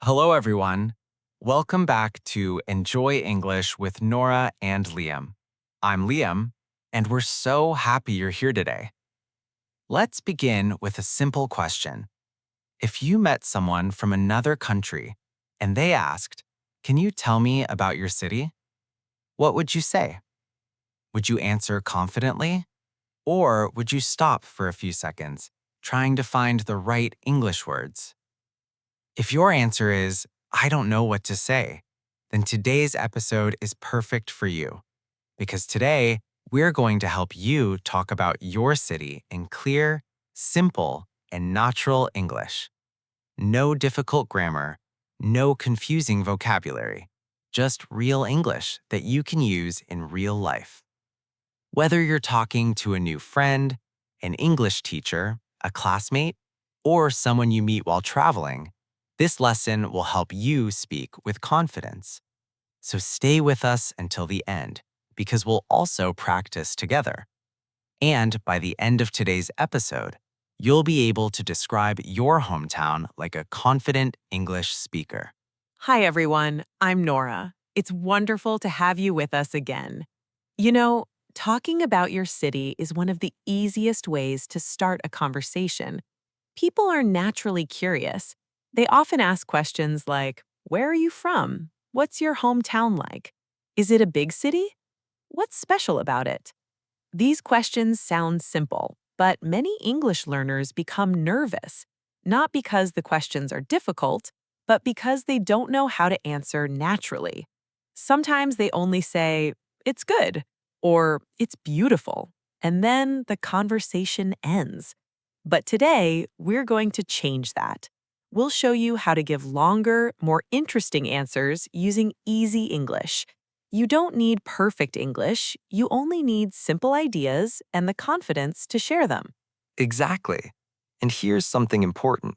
Hello, everyone. Welcome back to Enjoy English with Nora and Liam. I'm Liam, and we're so happy you're here today. Let's begin with a simple question. If you met someone from another country and they asked, "Can you tell me about your city?" What would you say? Would you answer confidently? Or would you stop for a few seconds, trying to find the right English words? If your answer is, "I don't know what to say," then today's episode is perfect for you. Because today, we're going to help you talk about your city in clear, simple, and natural English. No difficult grammar, no confusing vocabulary, just real English that you can use in real life. Whether you're talking to a new friend, an English teacher, a classmate, or someone you meet while traveling, this lesson will help you speak with confidence. So stay with us until the end, because we'll also practice together. And by the end of today's episode, you'll be able to describe your hometown like a confident English speaker. Hi, everyone. I'm Nora. It's wonderful to have you with us again. You know, talking about your city is one of the easiest ways to start a conversation. People are naturally curious. They often ask questions like, "Where are you from? What's your hometown like? Is it a big city? What's special about it?" These questions sound simple, but many English learners become nervous, not because the questions are difficult, but because they don't know how to answer naturally. Sometimes they only say, "It's good," or "It's beautiful," and then the conversation ends. But today, we're going to change that. We'll show you how to give longer, more interesting answers using easy English. You don't need perfect English, you only need simple ideas and the confidence to share them. Exactly. And here's something important.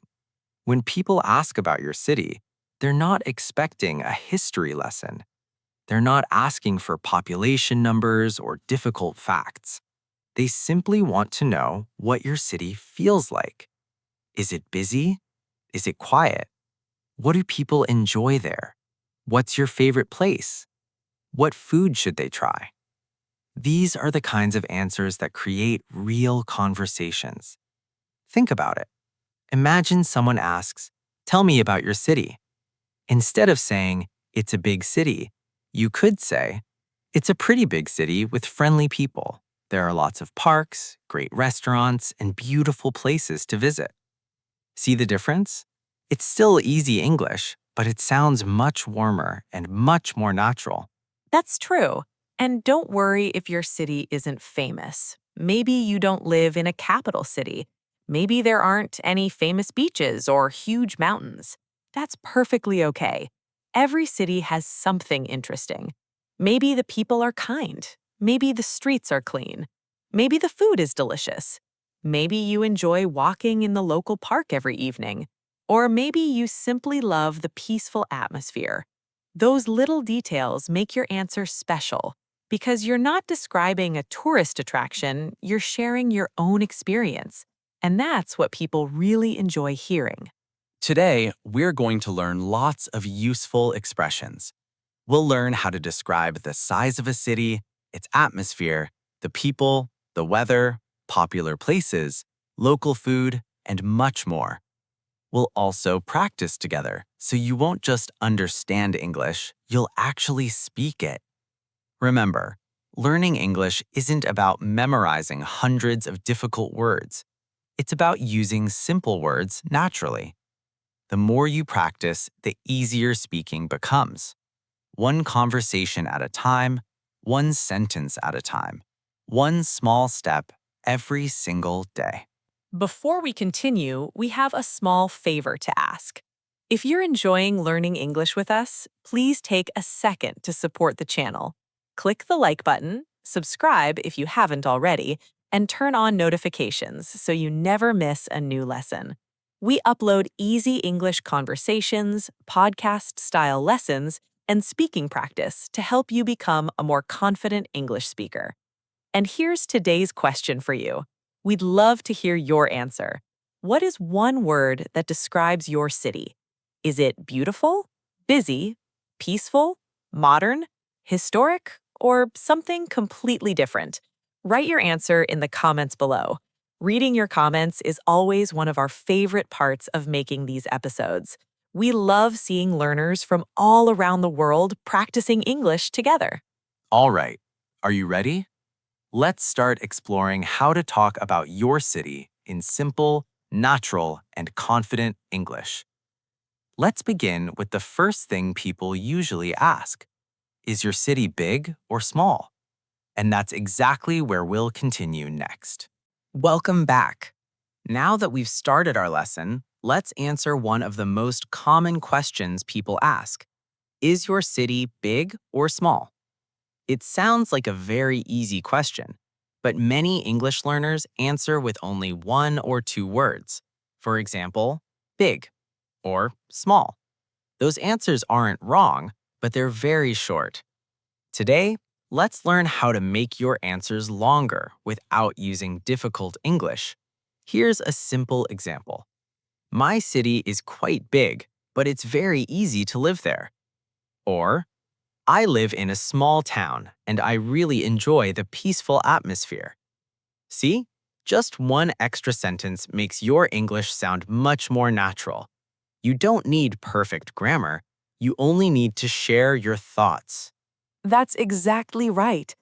When people ask about your city, they're not expecting a history lesson. They're not asking for population numbers or difficult facts. They simply want to know what your city feels like. Is it busy? Is it quiet? What do people enjoy there? What's your favorite place? What food should they try? These are the kinds of answers that create real conversations. Think about it. Imagine someone asks, "Tell me about your city." Instead of saying, "It's a big city," you could say, "It's a pretty big city with friendly people. There are lots of parks, great restaurants, and beautiful places to visit." See the difference? It's still easy English, but it sounds much warmer and much more natural. That's true. And don't worry if your city isn't famous. Maybe you don't live in a capital city. Maybe there aren't any famous beaches or huge mountains. That's perfectly okay. Every city has something interesting. Maybe the people are kind. Maybe the streets are clean. Maybe the food is delicious. Maybe you enjoy walking in the local park every evening. Or maybe you simply love the peaceful atmosphere. Those little details make your answer special because you're not describing a tourist attraction, you're sharing your own experience. And that's what people really enjoy hearing. Today, we're going to learn lots of useful expressions. We'll learn how to describe the size of a city, its atmosphere, the people, the weather, popular places, local food, and much more. We'll also practice together, so you won't just understand English, you'll actually speak it. Remember, learning English isn't about memorizing hundreds of difficult words. It's about using simple words naturally. The more you practice, the easier speaking becomes. One conversation at a time, one sentence at a time, one small step every single day. Before we continue, we have a small favor to ask. If you're enjoying learning English with us, please take a second to support the channel. Click the like button, subscribe if you haven't already, and turn on notifications so you never miss a new lesson. We upload easy English conversations, podcast-style lessons, and speaking practice to help you become a more confident English speaker. And here's today's question for you. We'd love to hear your answer. What is one word that describes your city? Is it beautiful, busy, peaceful, modern, historic, or something completely different? Write your answer in the comments below. Reading your comments is always one of our favorite parts of making these episodes. We love seeing learners from all around the world practicing English together. All right, are you ready? Let's start exploring how to talk about your city in simple, natural, and confident English. Let's begin with the first thing people usually ask. Is your city big or small? And that's exactly where we'll continue next. Welcome back. Now that we've started our lesson, let's answer one of the most common questions people ask. Is your city big or small? It sounds like a very easy question, but many English learners answer with only one or two words. For example, big or small. Those answers aren't wrong, but they're very short. Today, let's learn how to make your answers longer without using difficult English. Here's a simple example. My city is quite big, but it's very easy to live there. Or, I live in a small town and I really enjoy the peaceful atmosphere. See? Just one extra sentence makes your English sound much more natural. You don't need perfect grammar, you only need to share your thoughts. That's exactly right.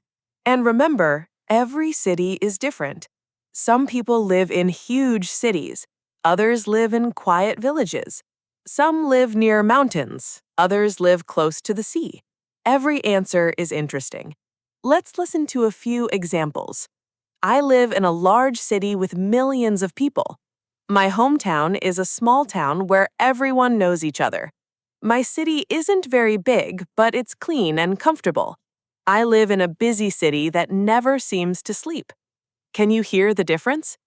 And remember, every city is different. Some people live in huge cities, others live in quiet villages. Some live near mountains, others live close to the sea. Every answer is interesting. Let's listen to a few examples. I live in a large city with millions of people. My hometown is a small town where everyone knows each other. My city isn't very big, but it's clean and comfortable. I live in a busy city that never seems to sleep. Can you hear the difference?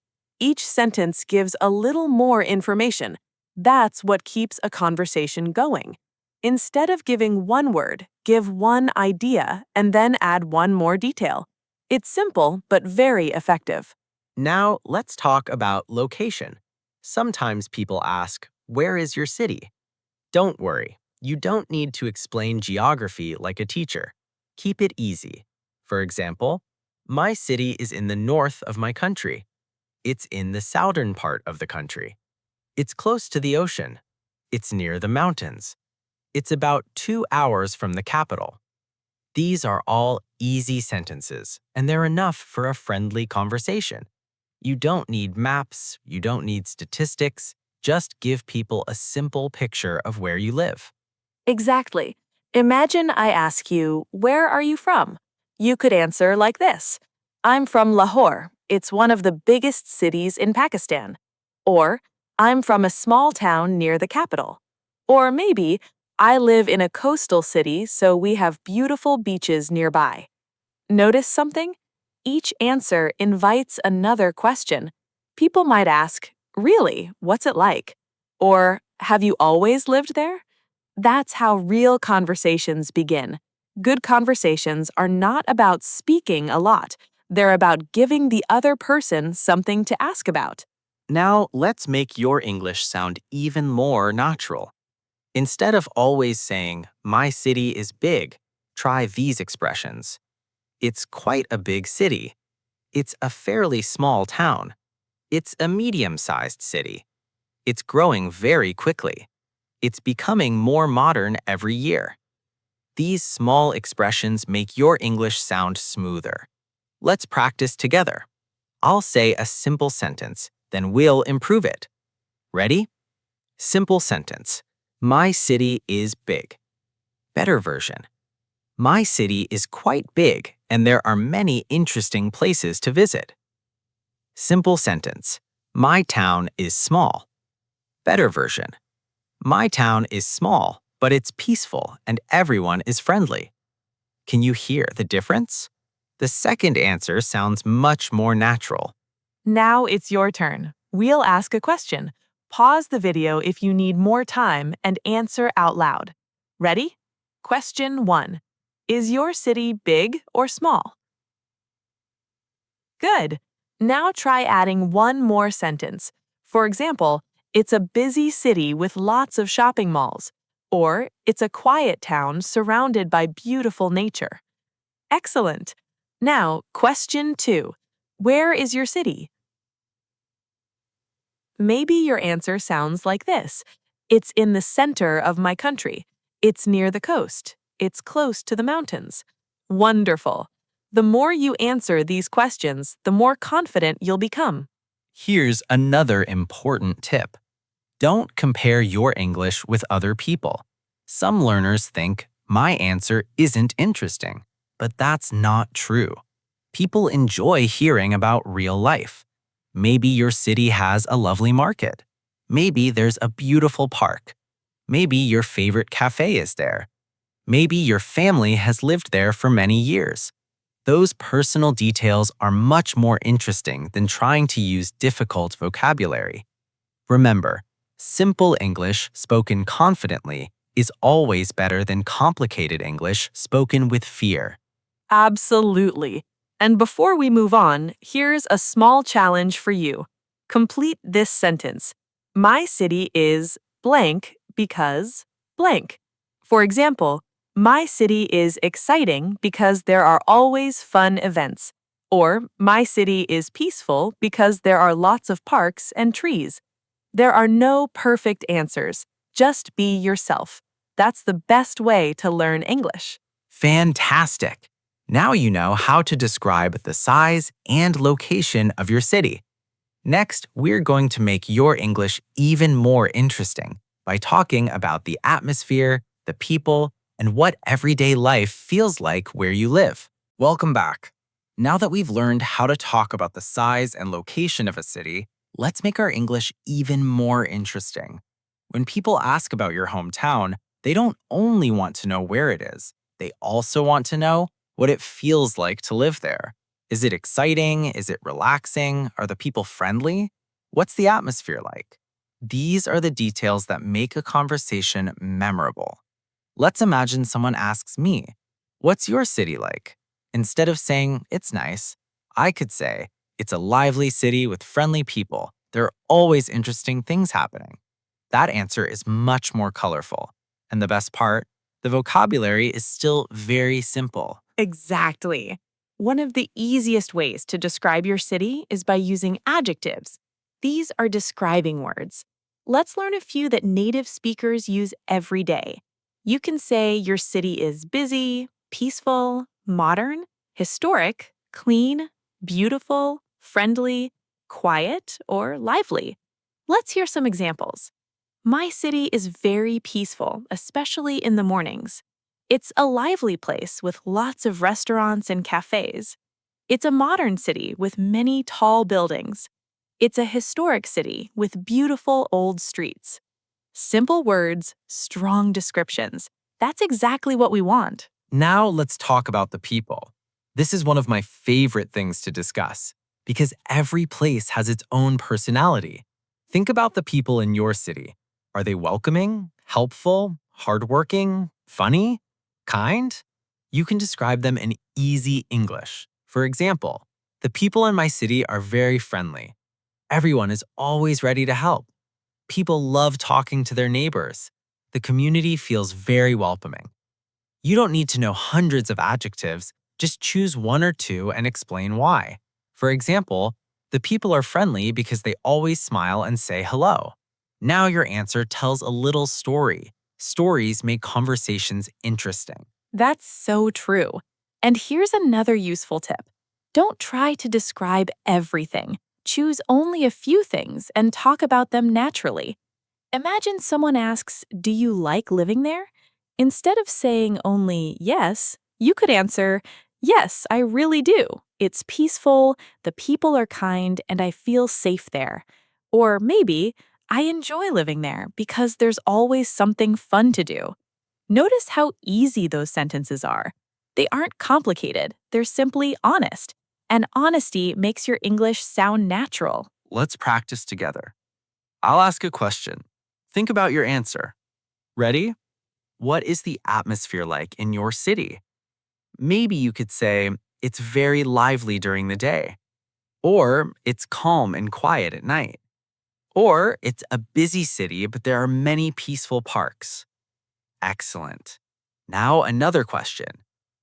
Each sentence gives a little more information. That's what keeps a conversation going. Instead of giving one word, give one idea and then add one more detail. It's simple but very effective. Now, let's talk about location. Sometimes people ask, where is your city? Don't worry, you don't need to explain geography like a teacher. Keep it easy. For example, my city is in the north of my country. It's in the southern part of the country. It's close to the ocean. It's near the mountains. It's about 2 hours from the capital. These are all easy sentences, and they're enough for a friendly conversation. You don't need maps, you don't need statistics, just give people a simple picture of where you live. Exactly. Imagine I ask you, where are you from? You could answer like this. I'm from Lahore. It's one of the biggest cities in Pakistan. Or, I'm from a small town near the capital. Or maybe, I live in a coastal city, so we have beautiful beaches nearby. Notice something? Each answer invites another question. People might ask, really, what's it like? Or, have you always lived there? That's how real conversations begin. Good conversations are not about speaking a lot. They're about giving the other person something to ask about. Now, let's make your English sound even more natural. Instead of always saying, my city is big, try these expressions. It's quite a big city. It's a fairly small town. It's a medium-sized city. It's growing very quickly. It's becoming more modern every year. These small expressions make your English sound smoother. Let's practice together. I'll say a simple sentence, then we'll improve it. Ready? Simple sentence. My city is big. Better version. My city is quite big and there are many interesting places to visit. Simple sentence. My town is small. Better version. My town is small, but it's peaceful and everyone is friendly. Can you hear the difference? The second answer sounds much more natural. Now it's your turn. We'll ask a question. Pause the video if you need more time and answer out loud. Ready? Question 1. Is your city big or small? Good. Now try adding one more sentence. For example, It's a busy city with lots of shopping malls. Or it's a quiet town surrounded by beautiful nature. Excellent. Now, question 2. Where is your city? Maybe your answer sounds like this. It's in the center of my country. It's near the coast. It's close to the mountains. Wonderful. The more you answer these questions, the more confident you'll become. Here's another important tip. Don't compare your English with other people. Some learners think, my answer isn't interesting, but that's not true. People enjoy hearing about real life. Maybe your city has a lovely market. Maybe there's a beautiful park. Maybe your favorite cafe is there. Maybe your family has lived there for many years. Those personal details are much more interesting than trying to use difficult vocabulary. Remember, simple English spoken confidently is always better than complicated English spoken with fear. Absolutely. And before we move on, here's a small challenge for you. Complete this sentence. My city is blank because blank. For example, my city is exciting because there are always fun events. Or, my city is peaceful because there are lots of parks and trees. There are no perfect answers. Just be yourself. That's the best way to learn English. Fantastic! Now you know how to describe the size and location of your city. Next, we're going to make your English even more interesting by talking about the atmosphere, the people, and what everyday life feels like where you live. Welcome back. Now that we've learned how to talk about the size and location of a city, let's make our English even more interesting. When people ask about your hometown, they don't only want to know where it is, they also want to know what it feels like to live there. Is it exciting? Is it relaxing? Are the people friendly? What's the atmosphere like? These are the details that make a conversation memorable. Let's imagine someone asks me, what's your city like? Instead of saying, it's nice, I could say, it's a lively city with friendly people. There are always interesting things happening. That answer is much more colorful. And the best part, the vocabulary is still very simple. Exactly. One of the easiest ways to describe your city is by using adjectives. These are describing words. Let's learn a few that native speakers use every day. You can say your city is busy, peaceful, modern, historic, clean, beautiful, friendly, quiet, or lively. Let's hear some examples. My city is very peaceful, especially in the mornings. It's a lively place with lots of restaurants and cafes. It's a modern city with many tall buildings. It's a historic city with beautiful old streets. Simple words, strong descriptions. That's exactly what we want. Now let's talk about the people. This is one of my favorite things to discuss because every place has its own personality. Think about the people in your city. Are they welcoming, helpful, hardworking, funny, kind? You can describe them in easy English. For example, the people in my city are very friendly. Everyone is always ready to help. People love talking to their neighbors. The community feels very welcoming. You don't need to know hundreds of adjectives, just choose one or two and explain why. For example, the people are friendly because they always smile and say hello. Now your answer tells a little story. Stories make conversations interesting. That's so true. And here's another useful tip. Don't try to describe everything. Choose only a few things and talk about them naturally. Imagine someone asks, do you like living there? Instead of saying only yes, you could answer, yes, I really do. It's peaceful, the people are kind, and I feel safe there. Or maybe, I enjoy living there because there's always something fun to do. Notice how easy those sentences are. They aren't complicated, they're simply honest. And honesty makes your English sound natural. Let's practice together. I'll ask a question. Think about your answer. Ready? What is the atmosphere like in your city? Maybe you could say, it's very lively during the day. Or it's calm and quiet at night. Or it's a busy city, but there are many peaceful parks. Excellent. Now, another question.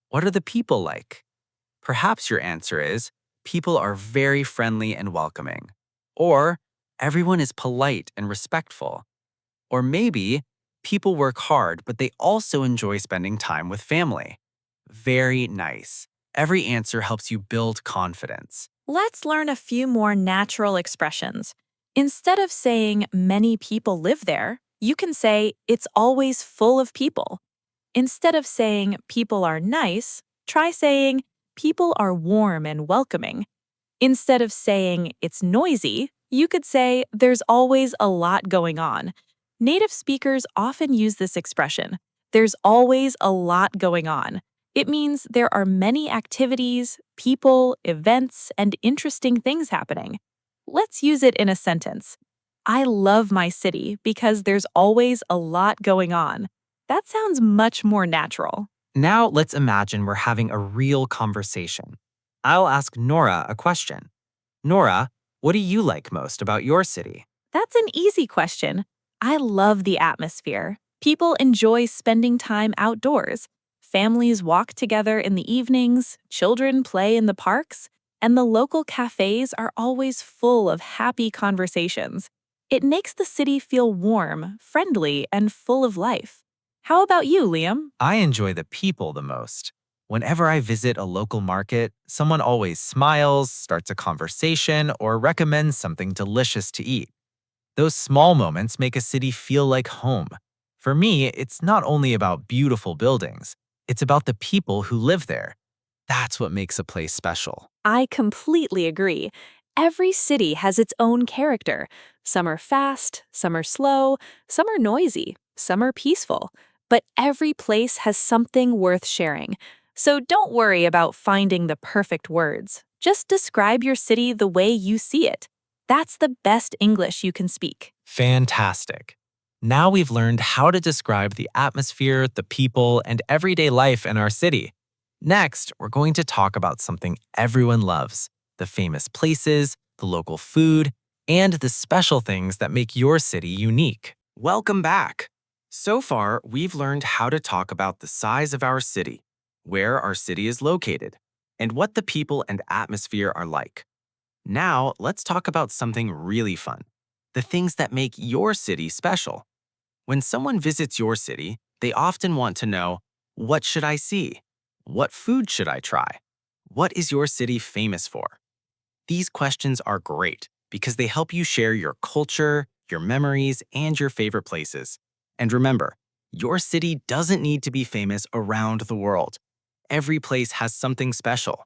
What are the people like? Perhaps your answer is people are very friendly and welcoming. Or everyone is polite and respectful. Or maybe people work hard, but they also enjoy spending time with family. Very nice. Every answer helps you build confidence. Let's learn a few more natural expressions. Instead of saying many people live there, you can say it's always full of people. Instead of saying people are nice, try saying people are warm and welcoming. Instead of saying it's noisy, you could say there's always a lot going on. Native speakers often use this expression. There's always a lot going on. It means there are many activities, people, events, and interesting things happening. Let's use it in a sentence. I love my city because there's always a lot going on. That sounds much more natural. Now let's imagine we're having a real conversation. I'll ask Nora a question. Nora, what do you like most about your city? That's an easy question. I love the atmosphere. People enjoy spending time outdoors. Families walk together in the evenings, children play in the parks, and the local cafes are always full of happy conversations. It makes the city feel warm, friendly, and full of life. How about you, Liam? I enjoy the people the most. Whenever I visit a local market, someone always smiles, starts a conversation, or recommends something delicious to eat. Those small moments make a city feel like home. For me, it's not only about beautiful buildings, it's about the people who live there. That's what makes a place special. I completely agree. Every city has its own character. Some are fast, some are slow, some are noisy, some are peaceful. But every place has something worth sharing. So don't worry about finding the perfect words. Just describe your city the way you see it. That's the best English you can speak. Fantastic. Now we've learned how to describe the atmosphere, the people, and everyday life in our city. Next, we're going to talk about something everyone loves: the famous places, the local food, and the special things that make your city unique. Welcome back. So far, we've learned how to talk about the size of our city, where our city is located, and what the people and atmosphere are like. Now, let's talk about something really fun: the things that make your city special. When someone visits your city, they often want to know, what should I see? What food should I try? What is your city famous for? These questions are great because they help you share your culture, your memories, and your favorite places. And remember, your city doesn't need to be famous around the world. Every place has something special.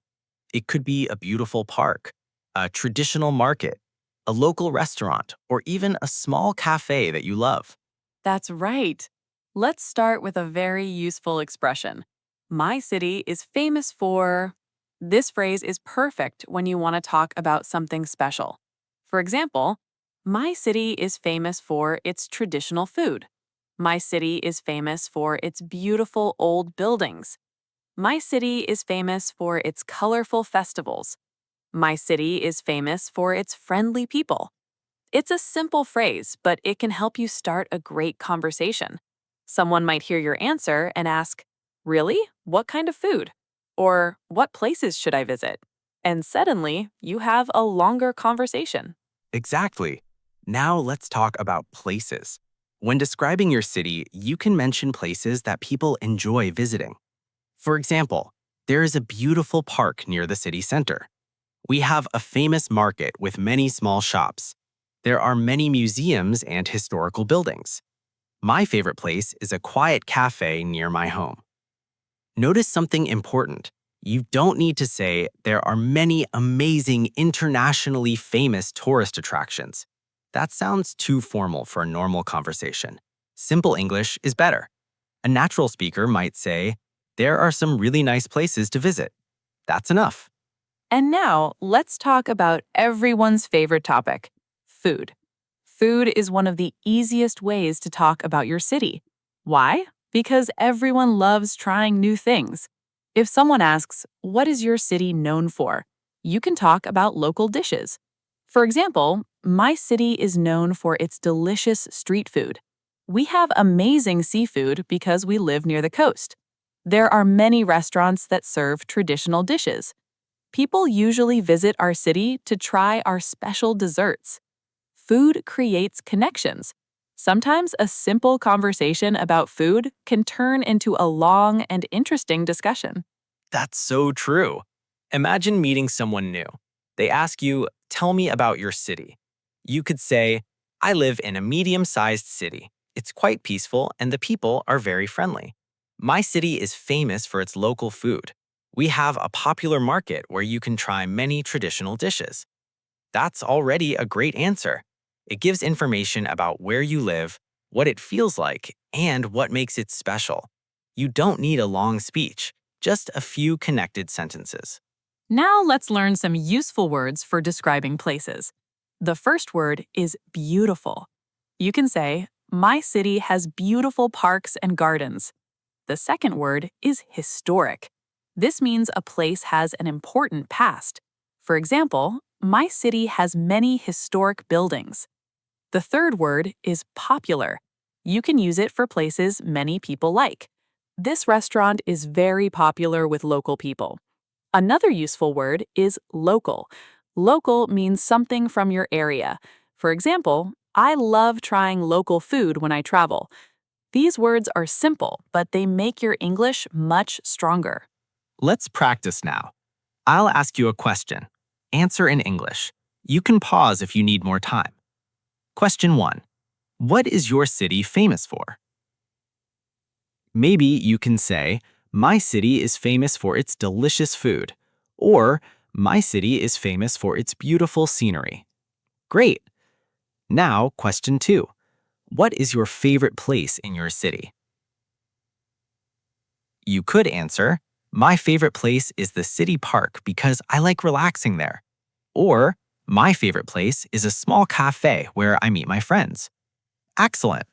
It could be a beautiful park, a traditional market, a local restaurant, or even a small cafe that you love. That's right. Let's start with a very useful expression. My city is famous for. This phrase is perfect when you want to talk about something special. For example, my city is famous for its traditional food. My city is famous for its beautiful old buildings. My city is famous for its colorful festivals. My city is famous for its friendly people. It's a simple phrase, but it can help you start a great conversation. Someone might hear your answer and ask, "Really? What kind of food?" Or, "What places should I visit?" And suddenly, you have a longer conversation. Exactly. Now let's talk about places. When describing your city, you can mention places that people enjoy visiting. For example, there is a beautiful park near the city center. We have a famous market with many small shops. There are many museums and historical buildings. My favorite place is a quiet cafe near my home. Notice something important. You don't need to say there are many amazing internationally famous tourist attractions. That sounds too formal for a normal conversation. Simple English is better. A natural speaker might say, there are some really nice places to visit. That's enough. And now, let's talk about everyone's favorite topic: food. Food is one of the easiest ways to talk about your city. Why? Because everyone loves trying new things. If someone asks, "What is your city known for?" you can talk about local dishes. For example, my city is known for its delicious street food. We have amazing seafood because we live near the coast. There are many restaurants that serve traditional dishes. People usually visit our city to try our special desserts. Food creates connections. Sometimes a simple conversation about food can turn into a long and interesting discussion. That's so true. Imagine meeting someone new. They ask you, "Tell me about your city." You could say, "I live in a medium-sized city. It's quite peaceful and the people are very friendly. My city is famous for its local food. We have a popular market where you can try many traditional dishes." That's already a great answer. It gives information about where you live, what it feels like, and what makes it special. You don't need a long speech, just a few connected sentences. Now let's learn some useful words for describing places. The first word is beautiful. You can say, my city has beautiful parks and gardens. The second word is historic. This means a place has an important past. For example, my city has many historic buildings. The third word is popular. You can use it for places many people like. This restaurant is very popular with local people. Another useful word is local. Local means something from your area. For example, I love trying local food when I travel. These words are simple, but they make your English much stronger. Let's practice now. I'll ask you a question. Answer in English. You can pause if you need more time. Question 1. What is your city famous for? Maybe you can say, "My city is famous for its delicious food," or "My city is famous for its beautiful scenery." Great! Now, question 2. What is your favorite place in your city? You could answer, "My favorite place is the city park because I like relaxing there." Or, "My favorite place is a small cafe where I meet my friends." Excellent!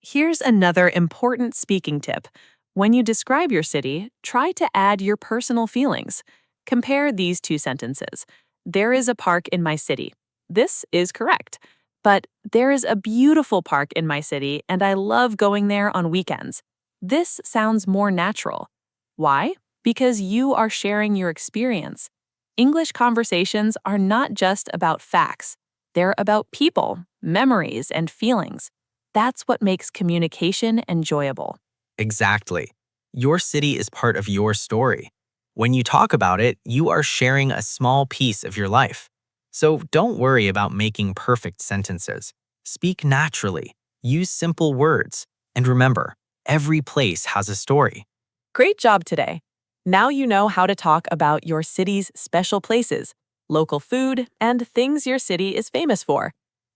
Here's another important speaking tip. When you describe your city, try to add your personal feelings. Compare these two sentences. There is a park in my city. This is correct. But there is a beautiful park in my city and I love going there on weekends. This sounds more natural. Why? Because you are sharing your experience. English conversations are not just about facts. They're about people, memories, and feelings. That's what makes communication enjoyable. Exactly. Your city is part of your story. When you talk about it, you are sharing a small piece of your life. So don't worry about making perfect sentences. Speak naturally, use simple words, and remember, every place has a story. Great job today. Now you know how to talk about your city's special places, local food, and things your city is famous for.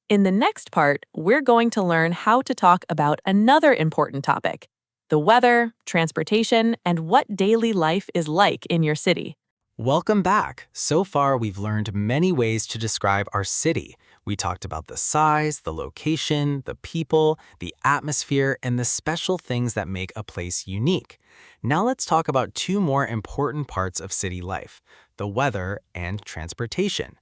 In the next part, we're going to learn how to talk about another important topic: the weather, transportation, and what daily life is like in your city. Welcome back. So far, we've learned many ways to describe our city. We talked about the size, the location, the people, the atmosphere, and the special things that make a place unique. Now let's talk about two more important parts of city life: the weather and transportation.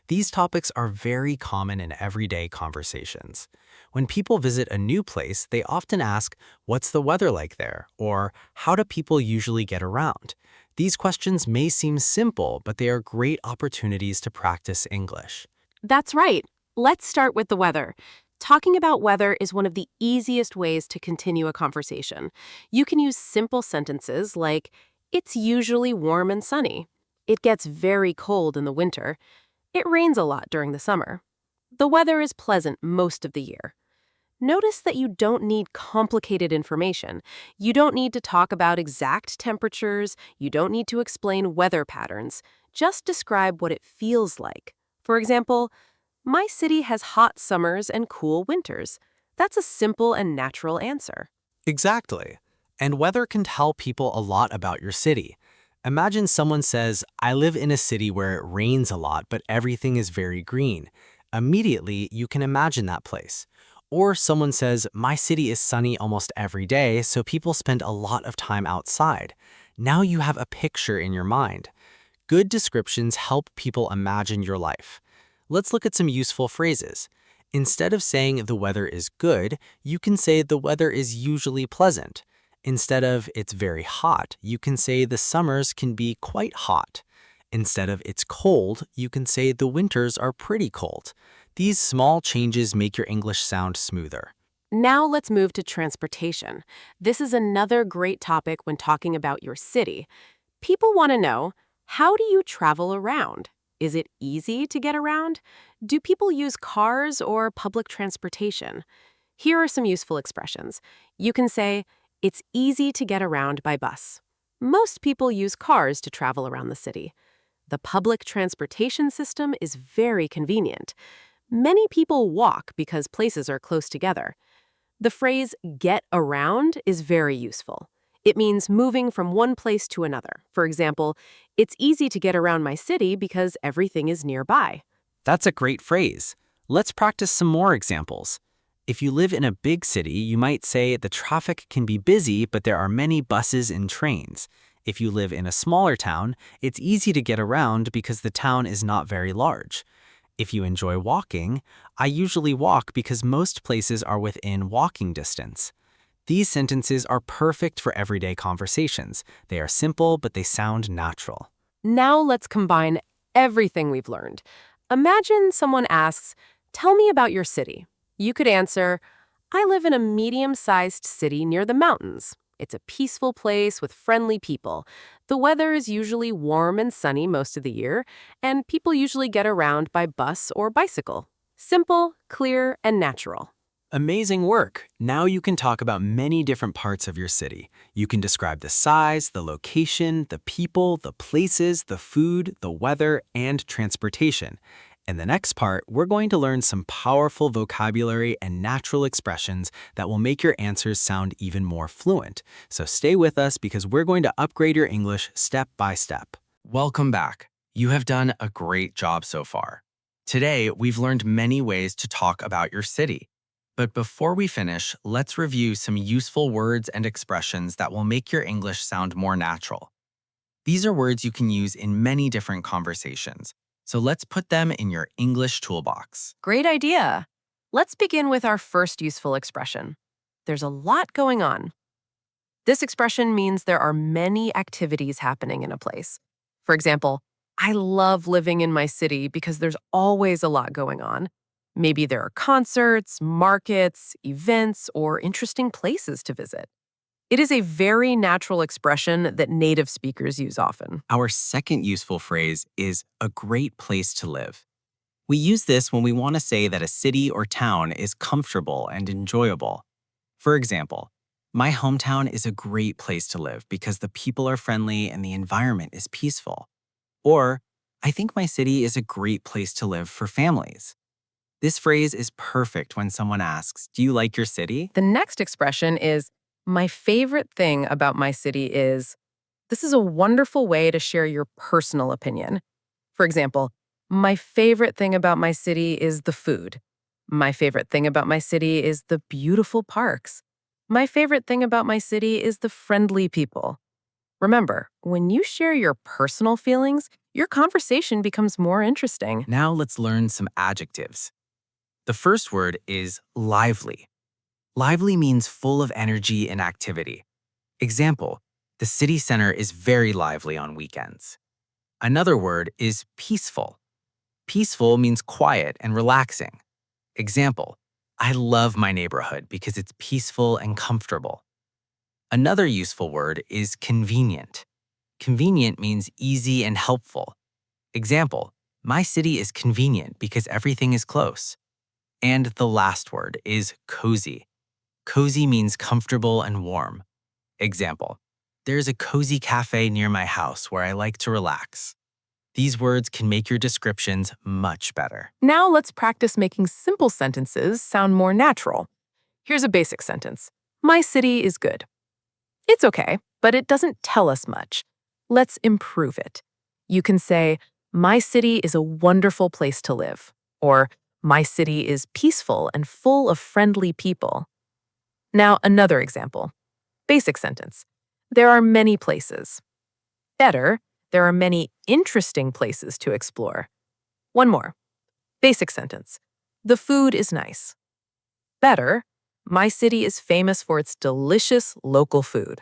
These topics are very common in everyday conversations. When people visit a new place, they often ask, "What's the weather like there?" or "How do people usually get around?" These questions may seem simple, but they are great opportunities to practice English. That's right. Let's start with the weather. Talking about weather is one of the easiest ways to continue a conversation. You can use simple sentences like, "It's usually warm and sunny." "It gets very cold in the winter." "It rains a lot during the summer." "The weather is pleasant most of the year." Notice that you don't need complicated information. You don't need to talk about exact temperatures. You don't need to explain weather patterns. Just describe what it feels like. For example, "My city has hot summers and cool winters." That's a simple and natural answer. Exactly. And weather can tell people a lot about your city. Imagine someone says, "I live in a city where it rains a lot, but everything is very green." Immediately, you can imagine that place. Or someone says, "My city is sunny almost every day, so people spend a lot of time outside." Now you have a picture in your mind. Good descriptions help people imagine your life. Let's look at some useful phrases. Instead of saying the weather is good, you can say the weather is usually pleasant. Instead of it's very hot, you can say the summers can be quite hot. Instead of it's cold, you can say the winters are pretty cold. These small changes make your English sound smoother. Now let's move to transportation. This is another great topic when talking about your city. People want to know, how do you travel around? Is it easy to get around? Do people use cars or public transportation? Here are some useful expressions. You can say, it's easy to get around by bus. Most people use cars to travel around the city. The public transportation system is very convenient. Many people walk because places are close together. The phrase get around is very useful. It means moving from one place to another. For example, it's easy to get around my city because everything is nearby. That's a great phrase. Let's practice some more examples. If you live in a big city, you might say the traffic can be busy, but there are many buses and trains. If you live in a smaller town, it's easy to get around because the town is not very large. If you enjoy walking, I usually walk because most places are within walking distance. These sentences are perfect for everyday conversations. They are simple, but they sound natural. Now let's combine everything we've learned. Imagine someone asks, tell me about your city. You could answer, I live in a medium-sized city near the mountains. It's a peaceful place with friendly people. The weather is usually warm and sunny most of the year, and people usually get around by bus or bicycle. Simple, clear, and natural. Amazing work! Now you can talk about many different parts of your city. You can describe the size, the location, the people, the places, the food, the weather, and transportation. In the next part, we're going to learn some powerful vocabulary and natural expressions that will make your answers sound even more fluent. So stay with us because we're going to upgrade your English step by step. Welcome back. You have done a great job so far. Today, we've learned many ways to talk about your city. But before we finish, let's review some useful words and expressions that will make your English sound more natural. These are words you can use in many different conversations. So let's put them in your English toolbox. Great idea. Let's begin with our first useful expression. There's a lot going on. This expression means there are many activities happening in a place. For example, I love living in my city because there's always a lot going on. Maybe there are concerts, markets, events, or interesting places to visit. It is a very natural expression that native speakers use often. Our second useful phrase is a great place to live. We use this when we want to say that a city or town is comfortable and enjoyable. For example, my hometown is a great place to live because the people are friendly and the environment is peaceful. Or, I think my city is a great place to live for families. This phrase is perfect when someone asks, do you like your city? The next expression is, my favorite thing about my city is. This is a wonderful way to share your personal opinion. For example, my favorite thing about my city is the food. My favorite thing about my city is the beautiful parks. My favorite thing about my city is the friendly people. Remember, when you share your personal feelings, your conversation becomes more interesting. Now let's learn some adjectives. The first word is lively. Lively means full of energy and activity. Example, the city center is very lively on weekends. Another word is peaceful. Peaceful means quiet and relaxing. Example, I love my neighborhood because it's peaceful and comfortable. Another useful word is convenient. Convenient means easy and helpful. Example, my city is convenient because everything is close. And the last word is cozy. Cozy means comfortable and warm. Example, there's a cozy cafe near my house where I like to relax. These words can make your descriptions much better. Now let's practice making simple sentences sound more natural. Here's a basic sentence. My city is good. It's okay, but it doesn't tell us much. Let's improve it. You can say, my city is a wonderful place to live, or my city is peaceful and full of friendly people. Now, another example. Basic sentence. There are many places. Better, there are many interesting places to explore. One more. Basic sentence. The food is nice. Better. My city is famous for its delicious local food.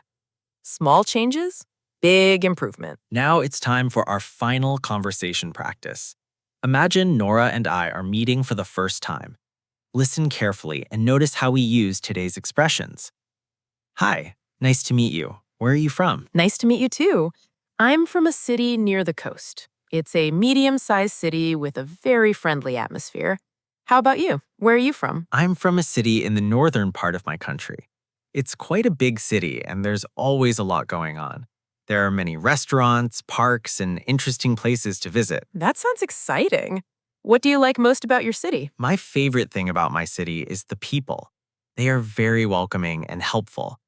Small changes, big improvement. Now it's time for our final conversation practice. Imagine Nora and I are meeting for the first time. Listen carefully and notice how we use today's expressions. Hi, nice to meet you. Where are you from? Nice to meet you too. I'm from a city near the coast. It's a medium-sized city with a very friendly atmosphere. How about you? Where are you from? I'm from a city in the northern part of my country. It's quite a big city and there's always a lot going on. There are many restaurants, parks, and interesting places to visit. That sounds exciting. What do you like most about your city? My favorite thing about my city is the people. They are very welcoming and helpful.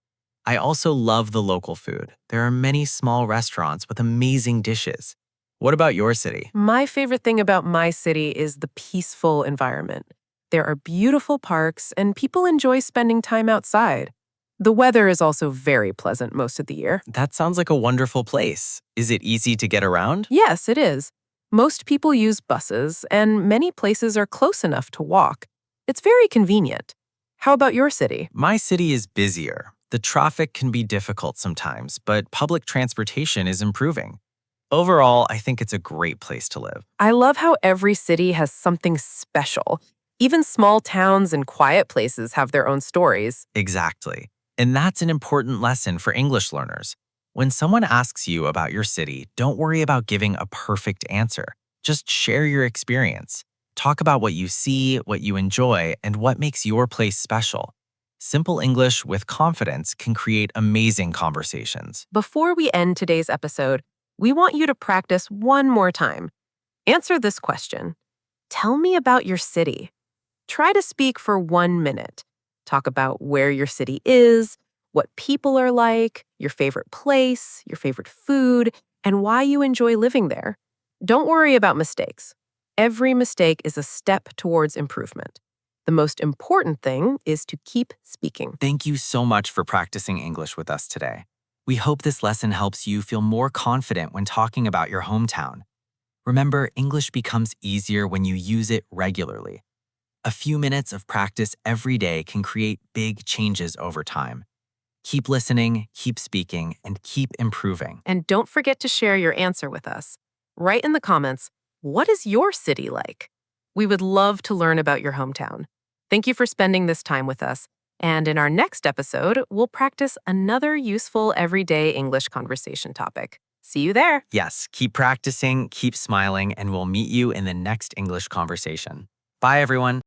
I also love the local food. There are many small restaurants with amazing dishes. What about your city? My favorite thing about my city is the peaceful environment. There are beautiful parks and people enjoy spending time outside. The weather is also very pleasant most of the year. That sounds like a wonderful place. Is it easy to get around? Yes, it is. Most people use buses, and many places are close enough to walk. It's very convenient. How about your city? My city is busier. The traffic can be difficult sometimes, but public transportation is improving. Overall, I think it's a great place to live. I love how every city has something special. Even small towns and quiet places have their own stories. Exactly. And that's an important lesson for English learners. When someone asks you about your city, don't worry about giving a perfect answer. Just share your experience. Talk about what you see, what you enjoy, and what makes your place special. Simple English with confidence can create amazing conversations. Before we end today's episode, we want you to practice one more time. Answer this question. Tell me about your city. Try to speak for 1 minute. Talk about where your city is, what people are like, your favorite place, your favorite food, and why you enjoy living there. Don't worry about mistakes. Every mistake is a step towards improvement. The most important thing is to keep speaking. Thank you so much for practicing English with us today. We hope this lesson helps you feel more confident when talking about your hometown. Remember, English becomes easier when you use it regularly. A few minutes of practice every day can create big changes over time. Keep listening, keep speaking, and keep improving. And don't forget to share your answer with us. Write in the comments, what is your city like? We would love to learn about your hometown. Thank you for spending this time with us. And in our next episode, we'll practice another useful everyday English conversation topic. See you there. Yes, keep practicing, keep smiling, and we'll meet you in the next English conversation. Bye, everyone.